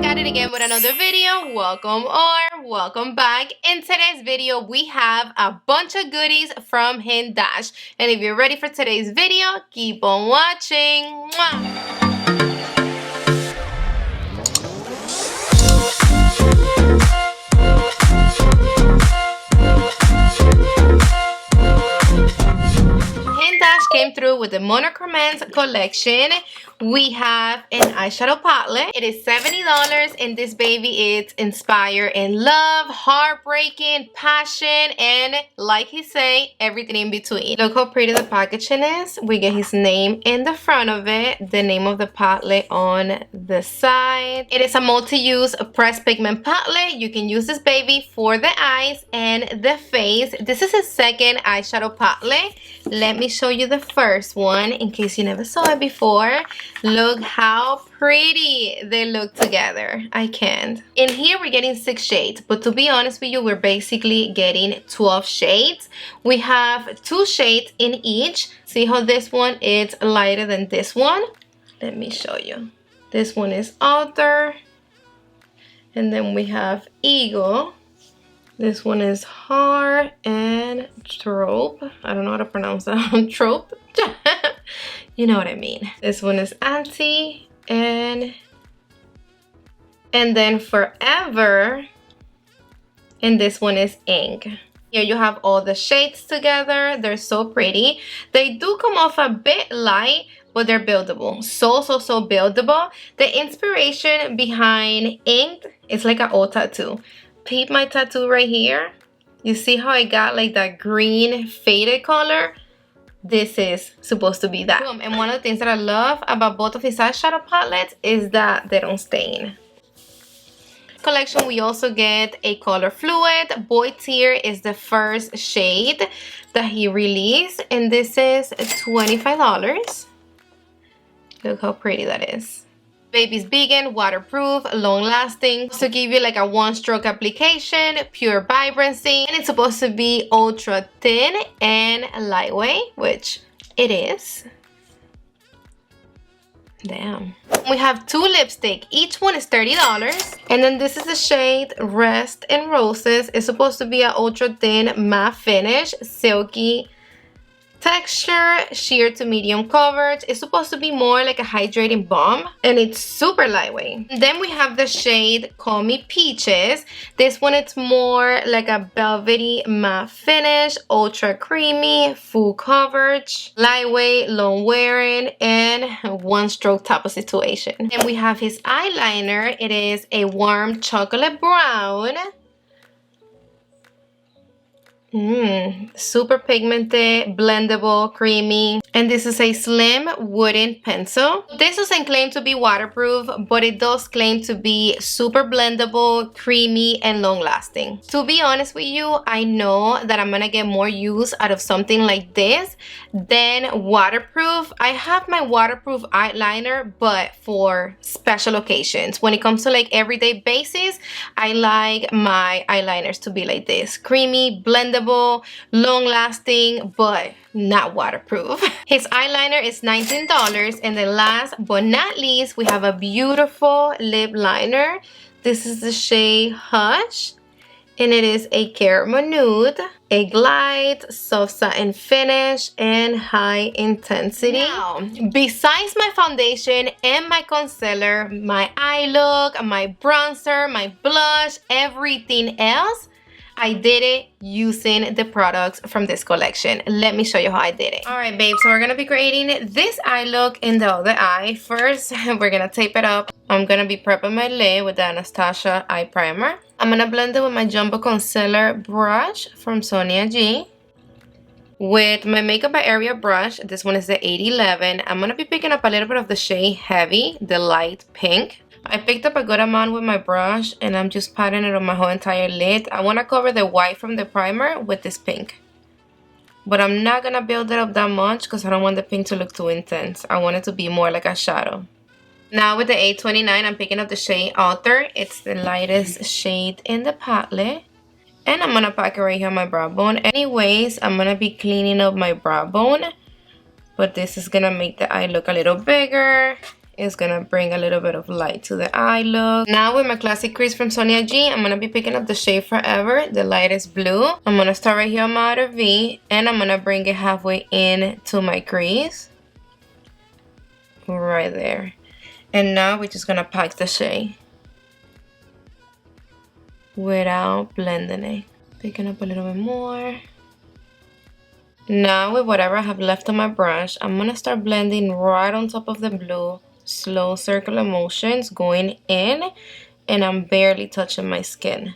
back at it again with another video. Welcome or welcome back. In today's video, we have a bunch of goodies from Hindash. And if you're ready for today's video, keep on watching. Mwah! Came through with the MONOCHROMANCE collection. We have an eyeshadow palette. It is $70 and this baby is inspired in love, heartbreaking, passion, and like he say, everything in between. Look how pretty the packaging is. We get his name in the front of it, the name of the palette on the side. It is a multi-use pressed pigment palette. You can use this baby for the eyes and the face. This is his second eyeshadow palette. Let me show you the first one in case you never saw it before. Look how pretty they look together. I can't. In here we're getting 6 shades, but to be honest with you, we're basically getting 12 shades. We have 2 shades in each. See how this one is lighter than this one? Let me show you. This one is Outer, and then we have Eagle. This one is Heart and Trope. I don't know how to pronounce that. Trope. You know what I mean. This one is Anti and then Forever. And this one is Ink. Here you have all the shades together. They're so pretty. They do come off a bit light, but they're buildable. So buildable. The inspiration behind Ink is like an old tattoo. Peep my tattoo right here. You see how I got like that green faded color? This is supposed to be that. And one of the things that I love about both of his eyeshadow palettes is that they don't stain. Collection, we also get a color fluid. Boy Tear is the first shade that he released, and this is $25. Look how pretty that is. Baby's vegan, waterproof, long lasting. To give you like a 1-stroke application, pure vibrancy, and it's supposed to be ultra thin and lightweight, which it is. Damn. We have 2 lipstick. Each one is $30. And then this is the shade Rest in Roses. It's supposed to be an ultra thin matte finish, silky texture, sheer to medium coverage. It's supposed to be more like a hydrating balm, and it's super lightweight. And then we have the shade Call Me Peaches. This one, it's more like a velvety matte finish, ultra creamy, full coverage, lightweight, long wearing, and 1-stroke type of situation. And we have his eyeliner. It is a warm chocolate brown. Super pigmented, blendable, creamy. And this is a slim wooden pencil. This doesn't claim to be waterproof, but it does claim to be super blendable, creamy, and long lasting. To be honest with you, I know that I'm gonna get more use out of something like this than waterproof. I have my waterproof eyeliner, but for special occasions. When it comes to like everyday basis, I like my eyeliners to be like this. Creamy, blendable, long lasting, but not waterproof. His eyeliner is $19. And then last but not least, we have a beautiful lip liner. This is the shade Hush, and it is a caramel nude, a glide, soft satin finish, and high intensity. Now, besides my foundation and my concealer, my eye look, my bronzer, my blush, everything else, I did it using the products from this collection. Let me show you how I did it. Alright, babe, so we're going to be creating this eye look in the other eye. First, we're going to tape it up. I'm going to be prepping my lid with the Anastasia eye primer. I'm going to blend it with my Jumbo Concealer brush from Sonia G. With my Makeup by Area brush, this one is the 811. I'm going to be picking up a little bit of the shade Heavy, the light pink. I picked up a good amount with my brush, and I'm just patting it on my whole entire lid. I want to cover the white from the primer with this pink. But I'm not going to build it up that much because I don't want the pink to look too intense. I want it to be more like a shadow. Now with the 829, I'm picking up the shade Outer. It's the lightest shade in the palette. And I'm going to pack it right here on my brow bone. Anyways, I'm going to be cleaning up my brow bone. But this is going to make the eye look a little bigger. is gonna bring a little bit of light to the eye look. Now with my classic crease from Sonia G, I'm gonna be picking up the shade Forever, the lightest blue. I'm gonna start right here on my outer V, and I'm gonna bring it halfway in to my crease. Right there. And now we're just gonna pack the shade without blending it. Picking up a little bit more. Now with whatever I have left on my brush, I'm gonna start blending right on top of the blue. Slow circular motions going in, and I'm barely touching my skin.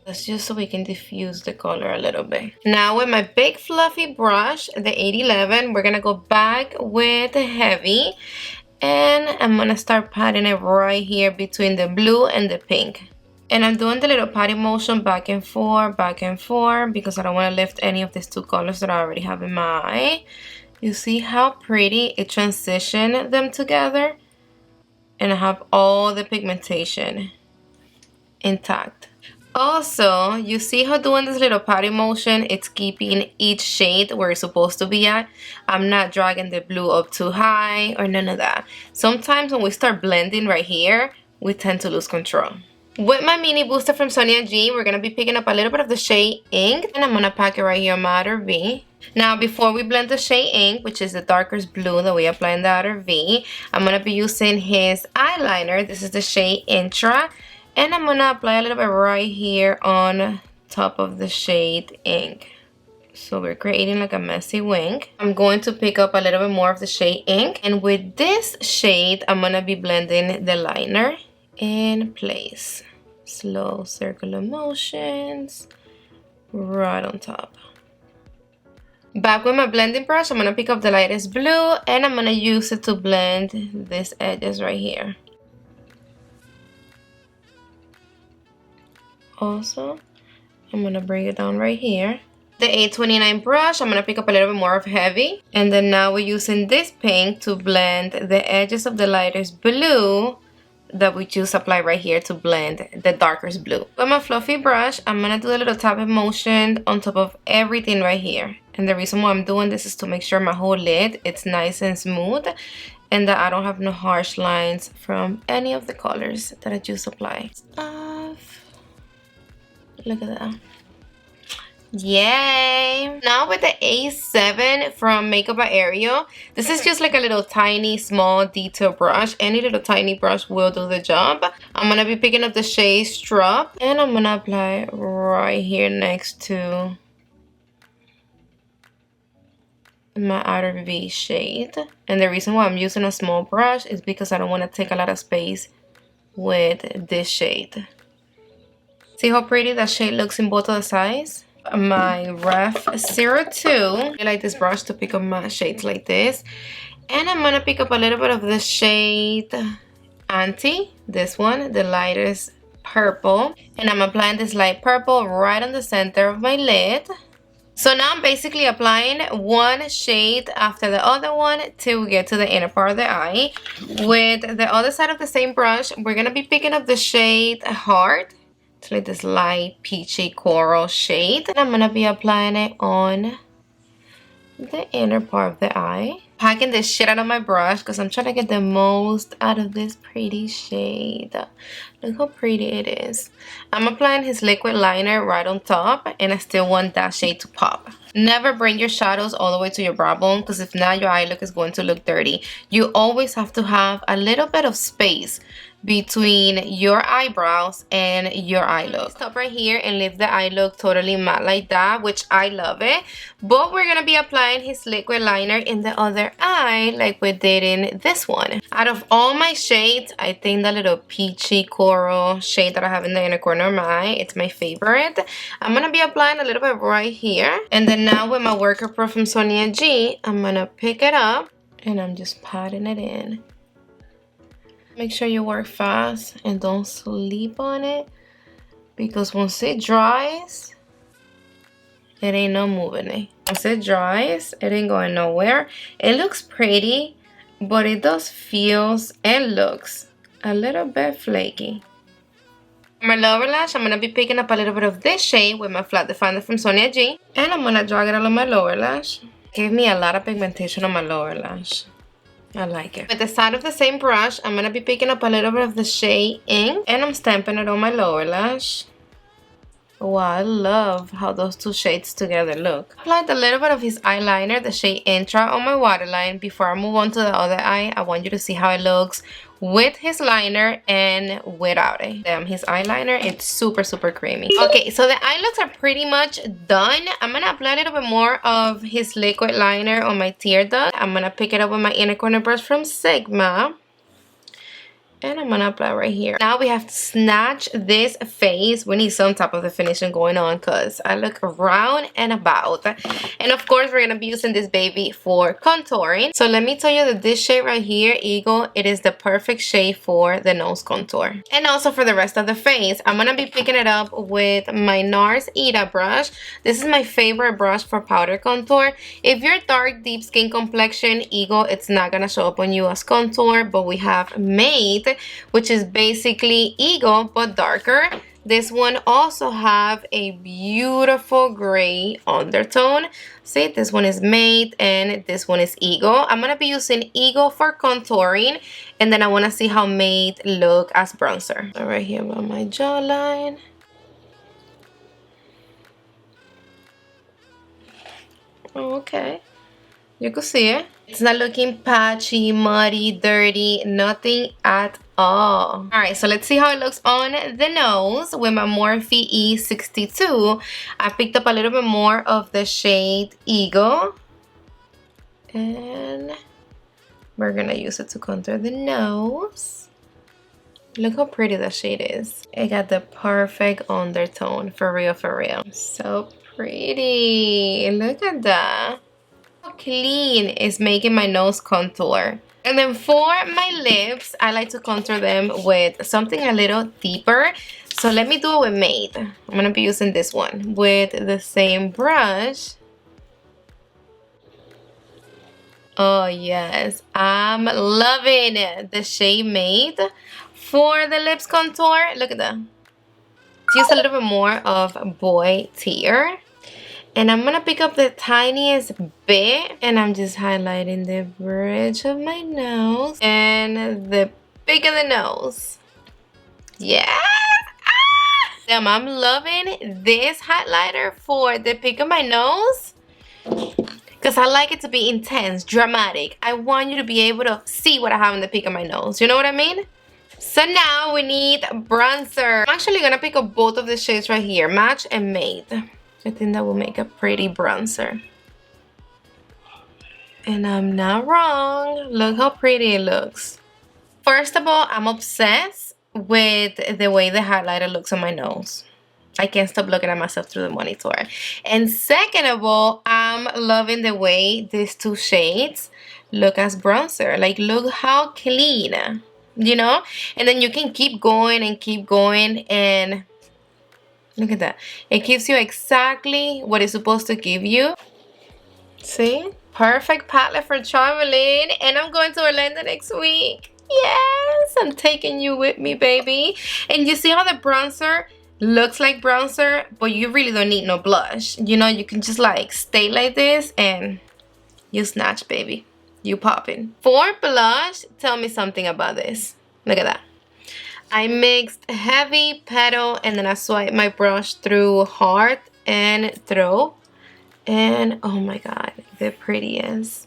That's just so we can diffuse the color a little bit. Now with my big fluffy brush, the 811, we're gonna go back with the heavy, and I'm gonna start patting it right here between the blue and the pink. And I'm doing the little patting motion back and forth, because I don't want to lift any of these two colors that I already have in my eye. You see how pretty it transitioned them together? And I have all the pigmentation intact. Also, you see how doing this little patting motion, it's keeping each shade where it's supposed to be at. I'm not dragging the blue up too high or none of that. Sometimes when we start blending right here, we tend to lose control. With my mini booster from Sonia G, we're going to be picking up a little bit of the shade Ink, and I'm going to pack it right here on my outer V. Now, before we blend the shade Ink, which is the darkest blue that we apply in the outer V, I'm going to be using his eyeliner. This is the shade Intra. And I'm going to apply a little bit right here on top of the shade Ink. So we're creating like a messy wing. I'm going to pick up a little bit more of the shade Ink. And with this shade, I'm going to be blending the liner in place. Slow circular motions right on top. Back with my blending brush, I'm going to pick up the lightest blue. And I'm going to use it to blend these edges right here. Also, I'm going to bring it down right here. The 829 brush, I'm going to pick up a little bit more of heavy. And then now we're using this pink to blend the edges of the lightest blue that we just applied right here to blend the darkest blue. With my fluffy brush, I'm going to do a little tapping motion on top of everything right here. And the reason why I'm doing this is to make sure my whole lid, it's nice and smooth. And that I don't have no harsh lines from any of the colors that I just applied. Look at that. Yay! Now with the A7 from Makeup by Ariel, this is just like a little tiny small detail brush. Any little tiny brush will do the job. I'm going to be picking up the shade Struck, and I'm going to apply right here next to my outer V shade. And the reason why I'm using a small brush is because I don't want to take a lot of space with this shade. See how pretty that shade looks in both of the sides? My Ref 02. I like this brush to pick up my shades like this. And I'm going to pick up a little bit of the shade Anti. This one, the lightest purple. And I'm applying this light purple right on the center of my lid. So now I'm basically applying one shade after the other one till we get to the inner part of the eye. With the other side of the same brush, we're going to be picking up the shade Heart. It's like this light peachy coral shade. And I'm going to be applying it on the inner part of the eye. Packing this shit out of my brush because I'm trying to get the most out of this pretty shade. Look how pretty it is. I'm applying his liquid liner right on top, and I still want that shade to pop. Never bring your shadows all the way to your brow bone, because if not, your eye look is going to look dirty. You always have to have a little bit of space between your eyebrows and your eye look. Stop right here and leave the eye look totally matte like that, which I love it. But we're gonna be applying his liquid liner in the other eye like we did in this one. Out of all my shades, I think the little peachy coral shade that I have in the inner corner of my eye, it's my favorite. I'm gonna be applying a little bit right here. And then now with my Worker Pro from Sonia G, I'm gonna pick it up and I'm just patting it in. Make sure you work fast and don't sleep on it, because once it dries, it ain't no moving it. Once it dries, it ain't going nowhere. It looks pretty, but it does feels and looks a little bit flaky. For my lower lash, I'm going to be picking up a little bit of this shade with my flat definer from Sonia G, and I'm going to drag it along my lower lash. Gave me a lot of pigmentation on my lower lash. I like it. With the side of the same brush, I'm going to be picking up a little bit of the shade Ink, and I'm stamping it on my lower lash. Wow, I love how those two shades together look. I applied a little bit of his eyeliner, the shade Intra, on my waterline. Before I move on to the other eye, I want you to see how it looks with his liner and without it. Damn, his eyeliner, it's super, super creamy. Okay, so the eye looks are pretty much done. I'm gonna apply a little bit more of his liquid liner on my tear duct. I'm gonna pick it up with my inner corner brush from Sigma. And I'm gonna apply right here. Now we have to snatch this face. We need some type of definition going on because I look round and about. And of course, we're gonna be using this baby for contouring. So let me tell you that this shade right here, Eagle, it is the perfect shade for the nose contour. And also for the rest of the face, I'm gonna be picking it up with my NARS Huda brush. This is my favorite brush for powder contour. If you're dark, deep skin complexion, Eagle, it's not gonna show up on you as contour, but we have Mate, which is basically Eagle but darker. This one also have a beautiful gray undertone. See, this one is Mate and this one is Eagle. I'm gonna be using Eagle for contouring, and then I want to see how Mate look as bronzer. So right here on my jawline. Okay, you can see it. It's not looking patchy, muddy, dirty, nothing at all. Alright, so let's see how it looks on the nose with my Morphe E62. I picked up a little bit more of the shade Eagle. And we're gonna use it to contour the nose. Look how pretty that shade is. It got the perfect undertone, for real, for real. So pretty. Look at that. How clean is making my nose contour. And then for my lips, I like to contour them with something a little deeper. So let me do it with Mate. I'm gonna be using this one with the same brush. Oh yes, I'm loving it. The shade Mate for the lips contour. Look at that. Use a little bit more of Boy Tear. And I'm gonna pick up the tiniest bit, and I'm just highlighting the bridge of my nose and the peak of the nose. Yeah! Ah! Damn, I'm loving this highlighter for the peak of my nose because I like it to be intense, dramatic. I want you to be able to see what I have in the peak of my nose. You know what I mean? So now we need bronzer. I'm actually gonna pick up both of the shades right here, Match and Mate. I think that will make a pretty bronzer. And I'm not wrong. Look how pretty it looks. First of all, I'm obsessed with the way the highlighter looks on my nose. I can't stop looking at myself through the monitor. And second of all, I'm loving the way these two shades look as bronzer. Like, look how clean, you know? And then you can keep going and look at that. It gives you exactly what it's supposed to give you. See? Perfect palette for traveling. And I'm going to Orlando next week. Yes! I'm taking you with me, baby. And you see how the bronzer looks like bronzer, but you really don't need no blush. You know, you can just like stay like this and you snatch, baby. You popping. For blush, tell me something about this. Look at that. I mixed heavy, petal, and then I swiped my brush through heart and throw. And oh my god, the prettiest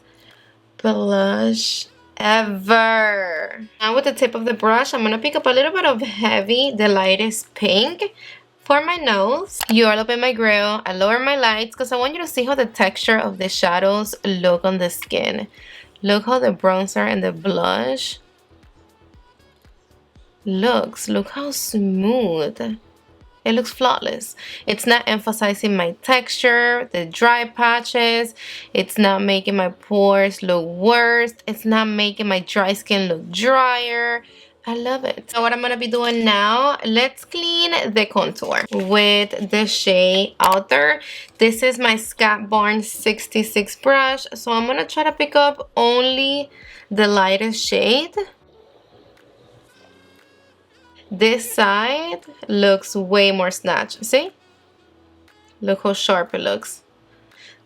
blush ever. Now with the tip of the brush, I'm gonna pick up a little bit of heavy, the lightest pink for my nose. You all up in my grill. I lower my lights because I want you to see how the texture of the shadows look on the skin. Look how the bronzer and the blush looks. Look how smooth. It looks flawless. It's not emphasizing my texture, the dry patches. It's not making my pores look worse. It's not making my dry skin look drier. I love it. So what I'm going to be doing now, let's clean the contour with the shade Outer. This is my Scott Barnes 66 brush. So I'm going to try to pick up only the lightest shade. This side looks way more snatched. See? Look how sharp it looks.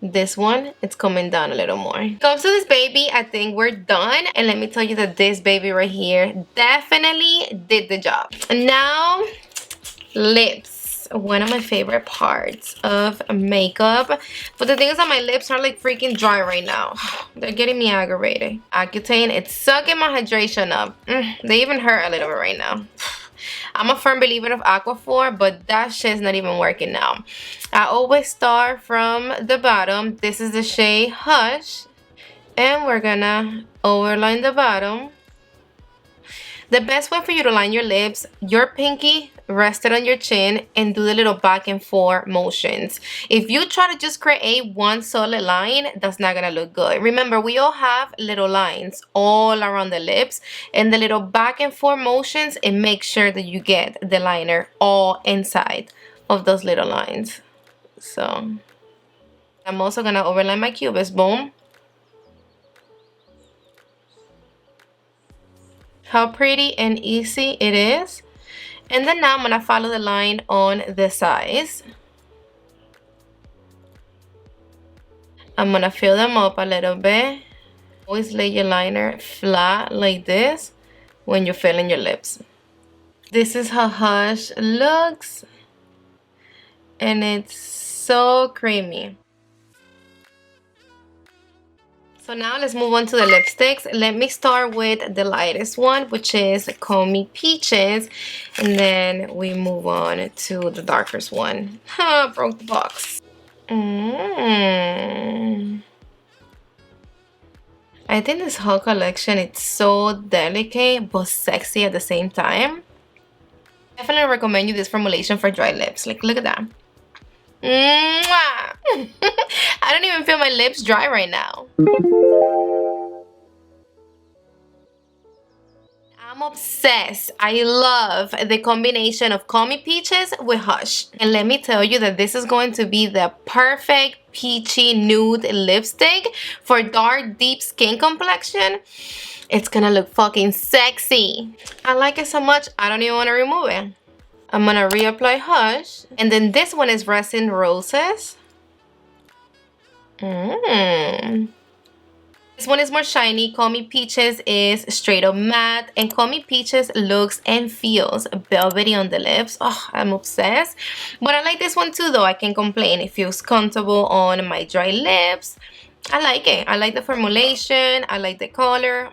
This one, it's coming down a little more. Comes to this baby, I think we're done. And let me tell you that this baby right here definitely did the job. And now, lips. One of my favorite parts of makeup. But the thing is that my lips are like freaking dry right now. They're getting me aggravated. Accutane, it's sucking my hydration up. They even hurt a little bit right now. I'm a firm believer of Aquaphor, but that shit's not even working now. I always start from the bottom. This is the shade Hush. And we're gonna overline the bottom. The best way for you to line your lips, your pinky rested on your chin and do the little back and forth motions. If you try to just create one solid line, that's not gonna look good. Remember, we all have little lines all around the lips, and the little back and forth motions, and make sure that you get the liner all inside of those little lines. So I'm also gonna overline my cubes. Boom. How pretty and easy it is. And then now I'm gonna follow the line on the sides. I'm gonna fill them up a little bit. Always lay your liner flat like this when you're filling your lips. This is how Hush looks. And it's so creamy. So now let's move on to the lipsticks. Let me start with the lightest one, which is Call Me Peaches. And then we move on to the darkest one. Broke the box. I think this whole collection, it's so delicate but sexy at the same time. Definitely recommend you this formulation for dry lips. Like, look at that. I don't even feel my lips dry right now. I'm obsessed. I love the combination of Call Me Peaches with Hush. And let me tell you that this is going to be the perfect peachy nude lipstick for dark, deep skin complexion. It's gonna look fucking sexy. I like it so much, I don't even want to remove it. I'm gonna reapply Hush. And then this one is Resin Roses. This one is more shiny. Call Me Peaches is straight up matte. And Call Me Peaches looks and feels velvety on the lips. Oh, I'm obsessed. But I like this one too though. I can't complain. It feels comfortable on my dry lips. I like it. I like the formulation. I like the color.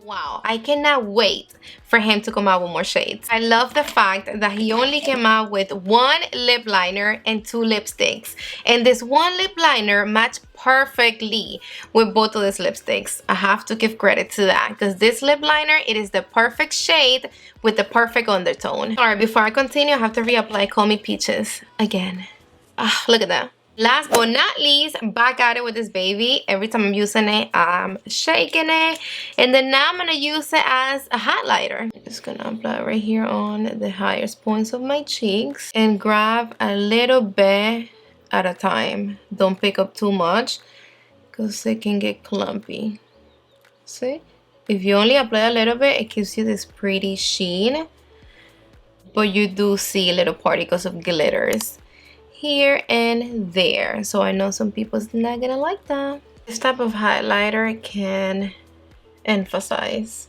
Wow, I cannot wait for him to come out with more shades. I love the fact that he only came out with one lip liner and two lipsticks. And this one lip liner matched perfectly with both of these lipsticks. I have to give credit to that because this lip liner, it is the perfect shade with the perfect undertone. Alright, before I continue, I have to reapply Call Me Peaches again. Ah, look at that. Last but not least, back at it with this baby. Every time I'm using it, I'm shaking it. And then now I'm going to use it as a highlighter. I'm just going to apply right here on the highest points of my cheeks. And grab a little bit at a time. Don't pick up too much because it can get clumpy. See? If you only apply a little bit, it gives you this pretty sheen. But you do see little particles of glitters here and there, so I know some people's not gonna like that. This type of highlighter can emphasize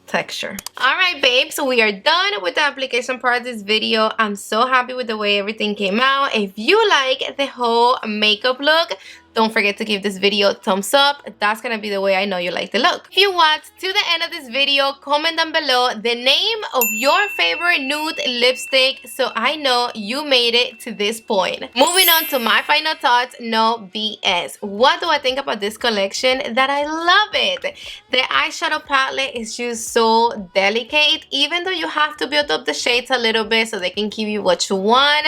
texture. All right, babes, so we are done with the application part of this video. I'm so happy with the way everything came out. If you like the whole makeup look, don't forget to give this video a thumbs up. That's gonna be the way I know you like the look. If you watched to the end of this video, comment down below the name of your favorite nude lipstick so I know you made it to this point. Moving on to my final thoughts, no BS. What do I think about this collection? That I love it. The eyeshadow palette is just so delicate. Even though you have to build up the shades a little bit so they can give you what you want,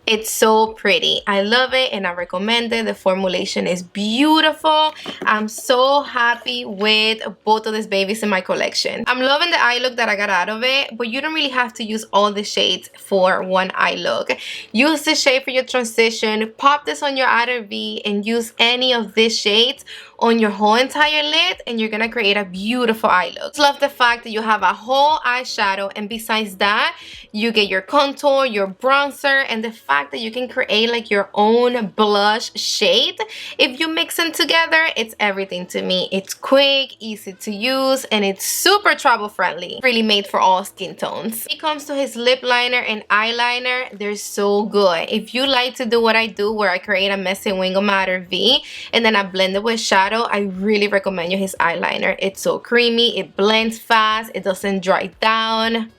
it's so pretty. I love it and I recommend it. The formulation is beautiful. I'm so happy with both of these babies in my collection. I'm loving the eye look that I got out of it, but you don't really have to use all the shades for one eye look. Use the shade for your transition, pop this on your outer V and use any of these shades on your whole entire lid, and you're gonna create a beautiful eye look. Just love the fact that you have a whole eyeshadow, and besides that, you get your contour, your bronzer, and the fact that you can create like your own blush shade. If you mix them together, it's everything to me. It's quick, easy to use, and it's super travel friendly. Really made for all skin tones. When it comes to his lip liner and eyeliner, they're so good. If you like to do what I do, where I create a messy wing of matter V and then I blend it with shadow, I really recommend you his eyeliner. It's so creamy, it blends fast, it doesn't dry down.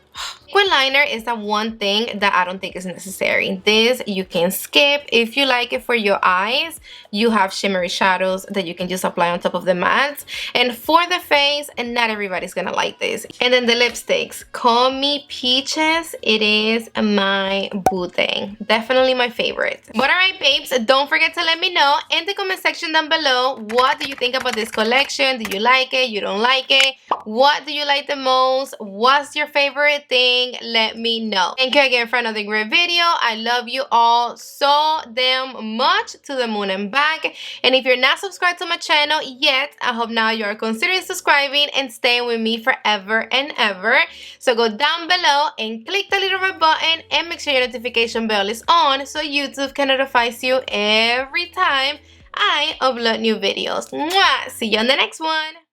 Liquid liner is the one thing that I don't think is necessary. This you can skip. If you like it for your eyes, you have shimmery shadows that you can just apply on top of the mattes. And for the face, and not everybody's gonna like this. And then the lipsticks, Call Me Peaches. It is my boo thing. Definitely my favorite. But alright babes, don't forget to let me know in the comment section down below, what do you think about this collection? Do you like it? You don't like it? What do you like the most? What's your favorite thing? Let me know. Thank you again for another great video. I love you all so damn much, to the moon and back. And if you're not subscribed to my channel yet, I hope now you are considering subscribing and staying with me forever and ever. So go down below and click the little red button and make sure your notification bell is on so YouTube can notify you every time I upload new videos. Mwah! See you on the next one.